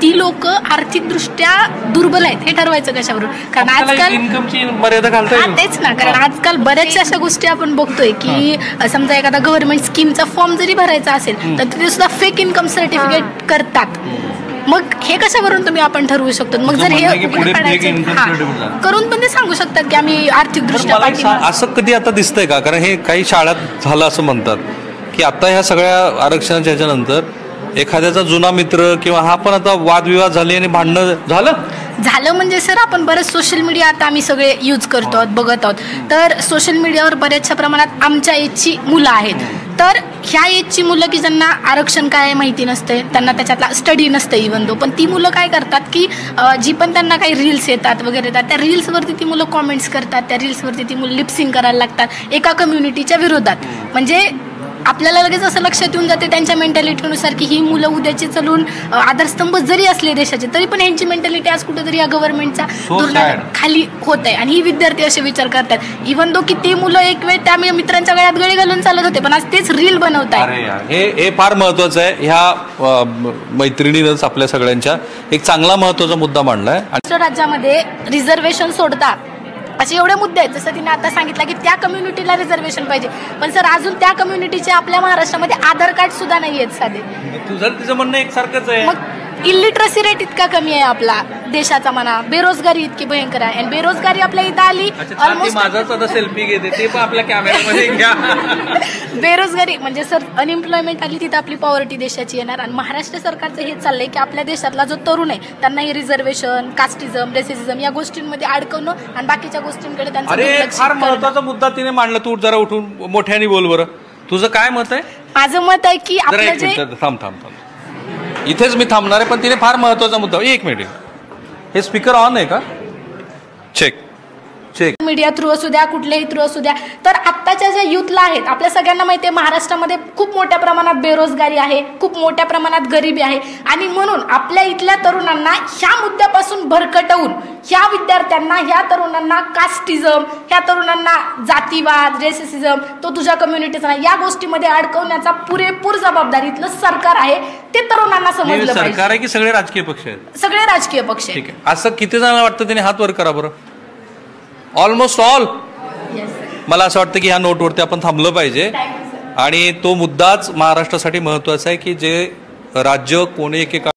ती लोक आर्थिकदृष्ट्या दुर्बल आहेत हे ठरवायचं कशावरून? कारण आजकाल इन्कमची मर्यादा घालता तेच ना, कारण आजकाल बऱ्याचशा अशा गोष्टी आपण बघतोय की समजा एखादा गव्हर्नमेंट स्कीमचा फॉर्म जरी भरायचा असेल तर तिथे सुद्धा फेक इन्कम सर्टिफिकेट करतात. मग हे कशावरून तुम्ही आपण ठरवू शकतो? मग जर हे करून पण ते सांगू शकतात की आम्ही आर्थिकदृष्ट्या असं कधी आता दिसतंय का? कारण हे काही शाळात झालं असं म्हणतात की आता ह्या सगळ्या आरक्षणाच्या ह्याच्यानंतर एखाद्याचा जुना मित्र किंवा हा पण आता वादविवाद झाले आणि भांडणं झालं म्हणजे सर आपण बरेच सोशल मीडिया आता आम्ही सगळे यूज करतो आहोत, बघत आहोत. तर सोशल मीडियावर बऱ्याचशा प्रमाणात आमच्या एजची मुलं आहेत. तर ह्या एजची मुलं की ज्यांना आरक्षण काय माहिती नसते, त्यांना त्याच्यातला स्टडी नसतं इव्हन दो, पण ती मुलं काय करतात की जी पण त्यांना काही रील्स येतात वगैरे येतात त्या रील्सवरती ती मुलं कॉमेंट्स करतात, त्या रील्सवरती ती मुलं लिपसिंग करायला लागतात एका कम्युनिटीच्या विरोधात. म्हणजे आपल्याला लगेच असं लक्षात येऊन जाते त्यांच्या मेंटॅलिटीनुसार की ही मुलं उद्याची चलून आधारस्तंभ जरी असले देशाचे तरी पण यांची मेंटॅलिटी आज कुठेतरी या गव्हर्नमेंटच्या खाली होत आहे. आणि ही विद्यार्थी असे विचार करतात इव्हन दो की ते मुलं एक वेळ त्या मित्रांच्या गळ्यात गळे घालून चालत होते पण आज तेच रील बनवतात. हे फार महत्वाचं आहे. ह्या मैत्रिणीनंच आपल्या सगळ्यांच्या एक चांगला महत्वाचा मुद्दा मांडलाय. राज्यामध्ये रिझर्वेशन सोडतात असे एवढे मुद्दे आहेत. जसं तिने आता सांगितलं की त्या कम्युनिटीला रिझर्वेशन पाहिजे, पण सर अजून त्या कम्युनिटीचे आपल्या महाराष्ट्रामध्ये आधार कार्ड सुद्धा नाही आहेत साधे. तुझं तिचं म्हणणं एकसारखंच आहे. मग इलिटरसी रेट इतका कमी आहे आपला देशाचा म्हणा, बेरोजगारी इतकी भयंकर आहे. आणि बेरोजगारी आपल्या इथं आली माझाच सेल्फी घेते ते पण आपल्या कॅमेऱ्यामध्ये घ्या. बेरोजगारी म्हणजे सर अनएम्प्लॉयमेंट आली तिथं आपली पॉवर्टी देशाची येणार. आणि महाराष्ट्र सरकारचं हे चाललंय की आपल्या देशातला जो तरुण आहे त्यांना हे रिझर्वेशन, कास्टिझम, रेसिझम या गोष्टींमध्ये अडकवणं आणि बाकीच्या गोष्टींकडे त्यांचं फार महत्वाचा मुद्दा तिने मांडला. तू जरा उठून मोठ्याने बोल बरं. तुझं काय मत आहे? माझं मत आहे की आपलं जे थांब इथेच मी थांबणार आहे, पण तिने फार महत्वाचा मुद्दा. एक मिनिट, हे स्पीकर ऑन आहे का? चेक मीडिया थ्रू असू द्या, कुठल्याही थ्रू असू द्या. तर आत्ताच्या ज्या युथला आहेत आपल्या सगळ्यांना माहिती आहे महाराष्ट्रामध्ये खूप मोठ्या प्रमाणात बेरोजगारी आहे, खूप मोठ्या प्रमाणात गरिबी आहे. आणि म्हणून आपल्या इथल्या तरुणांना ह्या मुद्द्यापासून भरकटवून ह्या विद्यार्थ्यांना, ह्या तरुणांना कास्टिझम, ह्या तरुणांना जातीवाद, रेसिझम, तो तुझ्या कम्युनिटीचा या गोष्टीमध्ये अडकवण्याचा पुरेपूर जबाबदारी इथलं सरकार आहे. ते तरुणांना समजलं पाहिजे. सरकार आहे की सगळे राजकीय पक्ष आहेत? सगळे राजकीय पक्ष आहेत. असं किती जणांना वाटतं? त्याने हात वर करा बरं. Almost all. मला असं वाटतं की ह्या नोटवरती आपण थांबलं पाहिजे. आणि तो मुद्दाच महाराष्ट्रासाठी महत्वाचा आहे की जे राज्य कोणी एकेका